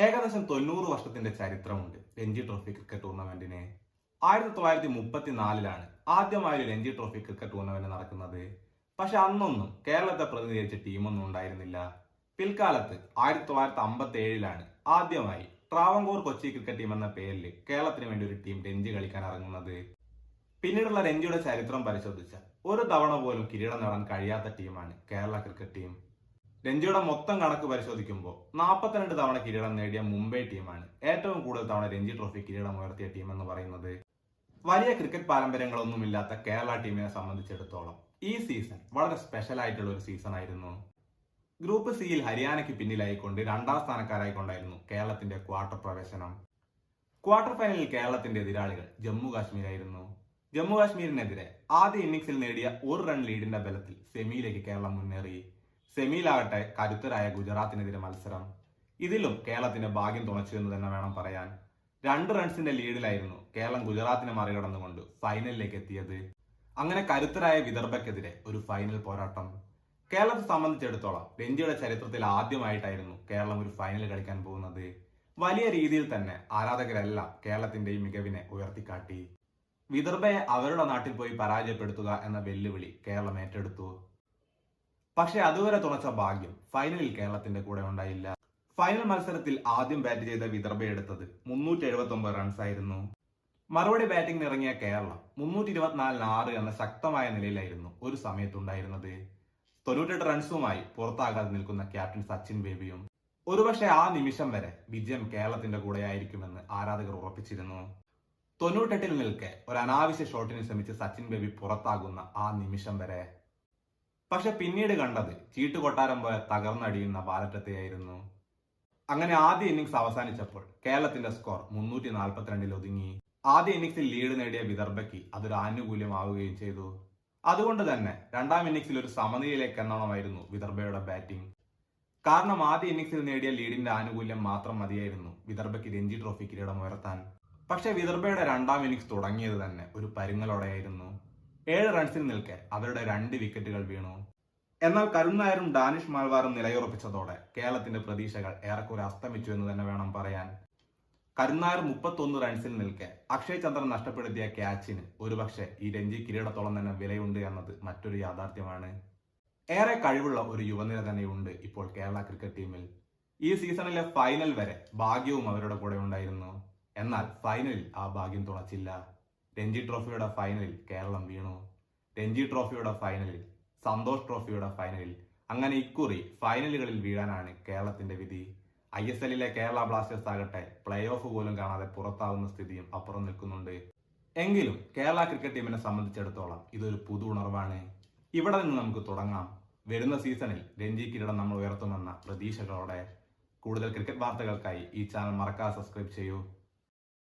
ഏകദേശം 90 വർഷത്തിന്റെ ചരിത്രമുണ്ട് രഞ്ജി ട്രോഫി ക്രിക്കറ്റ് ടൂർണമെന്റിന്. 1934 ആദ്യമായി ഒരു രഞ്ജി ട്രോഫി ക്രിക്കറ്റ് ടൂർണമെന്റ് നടക്കുന്നത്. പക്ഷെ അന്നൊന്നും കേരളത്തെ പ്രതിനിധീകരിച്ച ടീമൊന്നും ഉണ്ടായിരുന്നില്ല. പിൽക്കാലത്ത് 1957 ആദ്യമായി ട്രാവൻകൂർ കൊച്ചി ക്രിക്കറ്റ് ടീം എന്ന പേരിൽ കേരളത്തിന് വേണ്ടി ഒരു ടീം രഞ്ജി കളിക്കാൻ ഇറങ്ങുന്നത്. പിന്നീടുള്ള രഞ്ജിയുടെ ചരിത്രം പരിശോധിച്ചാൽ ഒരു തവണ പോലും കിരീടം നേടാൻ കഴിയാത്ത ടീമാണ് കേരള ക്രിക്കറ്റ് ടീം. രഞ്ജിയുടെ മൊത്തം കണക്ക് പരിശോധിക്കുമ്പോൾ 42 തവണ കിരീടം നേടിയ മുംബൈ ടീമാണ് ഏറ്റവും കൂടുതൽ തവണ രഞ്ജി ട്രോഫി കിരീടം ഉയർത്തിയ ടീം എന്ന് പറയുന്നത്. വലിയ ക്രിക്കറ്റ് പാരമ്പര്യങ്ങളൊന്നുമില്ലാത്ത കേരള ടീമിനെ സംബന്ധിച്ചിടത്തോളം ഈ സീസൺ വളരെ സ്പെഷ്യൽ ആയിട്ടുള്ള ഒരു സീസൺ ആയിരുന്നു. ഗ്രൂപ്പ് സിയിൽ ഹരിയാനയ്ക്ക് പിന്നിലായിക്കൊണ്ട് 2ാം സ്ഥാനക്കാരായിക്കൊണ്ടായിരുന്നു കേരളത്തിന്റെ ക്വാർട്ടർ പ്രവേശനം. ക്വാർട്ടർ ഫൈനലിൽ കേരളത്തിന്റെ എതിരാളികൾ ജമ്മു കാശ്മീരായിരുന്നു. ജമ്മു കാശ്മീരിനെതിരെ ആദ്യ ഇന്നിംഗ്സിൽ നേടിയ 1 റൺ ലീഡിന്റെ ബലത്തിൽ സെമിയിലേക്ക് കേരളം മുന്നേറി. സെമിയിലാകട്ടെ കരുത്തരായ ഗുജറാത്തിനെതിരെ മത്സരം. ഇതിലും കേരളത്തിന്റെ ഭാഗ്യം തുണച്ചു എന്ന് തന്നെ വേണം പറയാൻ. 2 റൺസിന്റെ ലീഡിലായിരുന്നു കേരളം ഗുജറാത്തിനെ മറികടന്നുകൊണ്ട് ഫൈനലിലേക്ക് എത്തിയത്. അങ്ങനെ കരുത്തരായ വിദർഭയ്ക്കെതിരെ ഒരു ഫൈനൽ പോരാട്ടം. കേരളത്തെ സംബന്ധിച്ചിടത്തോളം രഞ്ജിയുടെ ചരിത്രത്തിൽ ആദ്യമായിട്ടായിരുന്നു കേരളം ഒരു ഫൈനൽ കളിക്കാൻ പോകുന്നത്. വലിയ രീതിയിൽ തന്നെ ആരാധകരെല്ലാം കേരളത്തിന്റെ ഈ മികവിനെ ഉയർത്തിക്കാട്ടി. വിദർഭയെ അവരുടെ നാട്ടിൽ പോയി പരാജയപ്പെടുത്തുക എന്ന വെല്ലുവിളി കേരളം ഏറ്റെടുത്തു. പക്ഷെ അതുവരെ തുണച്ച ഭാഗ്യം ഫൈനലിൽ കേരളത്തിന്റെ കൂടെ ഉണ്ടായില്ല. ഫൈനൽ മത്സരത്തിൽ ആദ്യം ബാറ്റ് ചെയ്ത വിദർഭ എടുത്തത് 379 റൺസ് ആയിരുന്നു. മറുപടി ബാറ്റിംഗിന് ഇറങ്ങിയ കേരളം 324 എന്ന ശക്തമായ നിലയിലായിരുന്നു ഒരു സമയത്തുണ്ടായിരുന്നത്. 98 റൺസുമായി പുറത്താകാതെ നിൽക്കുന്ന ക്യാപ്റ്റൻ സച്ചിൻ ബേബിയും. ഒരുപക്ഷെ ആ നിമിഷം വരെ വിജയം കേരളത്തിന്റെ കൂടെയായിരിക്കുമെന്ന് ആരാധകർ ഉറപ്പിച്ചിരുന്നു. 98 നിൽക്കെ ഒരു അനാവശ്യ ഷോട്ടിന് ശ്രമിച്ച് സച്ചിൻ ബേബി പുറത്താകുന്ന ആ നിമിഷം വരെ. പക്ഷെ പിന്നീട് കണ്ടത് ചീട്ടുകൊട്ടാരം പോലെ തകർന്നടിയുന്ന ബാലറ്റത്തെയായിരുന്നു. അങ്ങനെ ആദ്യ ഇന്നിംഗ്സ് അവസാനിച്ചപ്പോൾ കേരളത്തിന്റെ സ്കോർ 342 ഒതുങ്ങി. ആദ്യ ഇന്നിംഗ്സിൽ ലീഡ് നേടിയ വിദർഭയ്ക്ക് അതൊരു ആനുകൂല്യമാവുകയും ചെയ്തു. അതുകൊണ്ട് തന്നെ 2ാം ഇന്നിംഗ്സിൽ ഒരു സമനിലയിലേക്ക് എന്നോണമായിരുന്നു വിദർഭയുടെ ബാറ്റിംഗ്. കാരണം ആദ്യ ഇന്നിംഗ്സിൽ നേടിയ ലീഡിന്റെ ആനുകൂല്യം മാത്രം മതിയായിരുന്നു വിദർഭയ്ക്ക് രഞ്ജി ട്രോഫി കിരീടം ഉയർത്താൻ. പക്ഷെ വിദർഭയുടെ 2ാം ഇന്നിംഗ്സ് തുടങ്ങിയത് തന്നെ ഒരു പരുങ്ങലോടെയായിരുന്നു. 7 റൺസിൽ നിൽക്കെ അവരുടെ 2 വിക്കറ്റുകൾ വീണു. എന്നാൽ കരുൺ നായരും ഡാനിഷ് മാൽവാറും നിലയുറപ്പിച്ചതോടെ കേരളത്തിന്റെ പ്രതീക്ഷകൾ ഏറെക്കുറെ അസ്തമിച്ചു എന്ന് തന്നെ വേണം പറയാൻ. കരുൺ നായർ 31 റൺസിൽ നിൽക്കെ അക്ഷയ് ചന്ദ്രൻ നഷ്ടപ്പെടുത്തിയ ക്യാച്ചിന് ഒരുപക്ഷെ ഈ രഞ്ജി കിരീടത്തോളം തന്നെ വിലയുണ്ട് എന്നത് മറ്റൊരു യാഥാർത്ഥ്യമാണ്. ഏറെ കഴിവുള്ള ഒരു യുവനിര തന്നെയുണ്ട് ഇപ്പോൾ കേരള ക്രിക്കറ്റ് ടീമിൽ. ഈ സീസണിലെ ഫൈനൽ വരെ ഭാഗ്യവും അവരുടെ കൂടെ ഉണ്ടായിരുന്നു. എന്നാൽ ഫൈനലിൽ ആ ഭാഗ്യം തുണച്ചില്ല. രഞ്ജി ട്രോഫിയുടെ ഫൈനലിൽ കേരളം വീണു. രഞ്ജി ട്രോഫിയുടെ ഫൈനലിൽ, സന്തോഷ് ട്രോഫിയുടെ ഫൈനലിൽ, അങ്ങനെ ഇക്കുറി ഫൈനലുകളിൽ വീഴാനാണ് കേരളത്തിന്റെ വിധി. ISLലെ കേരള ബ്ലാസ്റ്റേഴ്സ് ആകട്ടെ പ്ലേ ഓഫ് പോലും കാണാതെ പുറത്താവുന്ന സ്ഥിതിയും അപ്പുറം നിൽക്കുന്നുണ്ട്. എങ്കിലും കേരള ക്രിക്കറ്റ് ടീമിനെ സംബന്ധിച്ചിടത്തോളം ഇതൊരു പുതു ഉണർവാണ്. ഇവിടെ നിന്ന് നമുക്ക് തുടങ്ങാം. വരുന്ന സീസണിൽ രഞ്ജി കിരീടം നമ്മൾ ഉയർത്തുമെന്ന പ്രതീക്ഷകളോടെ. കൂടുതൽ ക്രിക്കറ്റ് വാർത്തകൾക്കായി ഈ ചാനൽ മറക്കാതെ സബ്സ്ക്രൈബ് ചെയ്യൂ.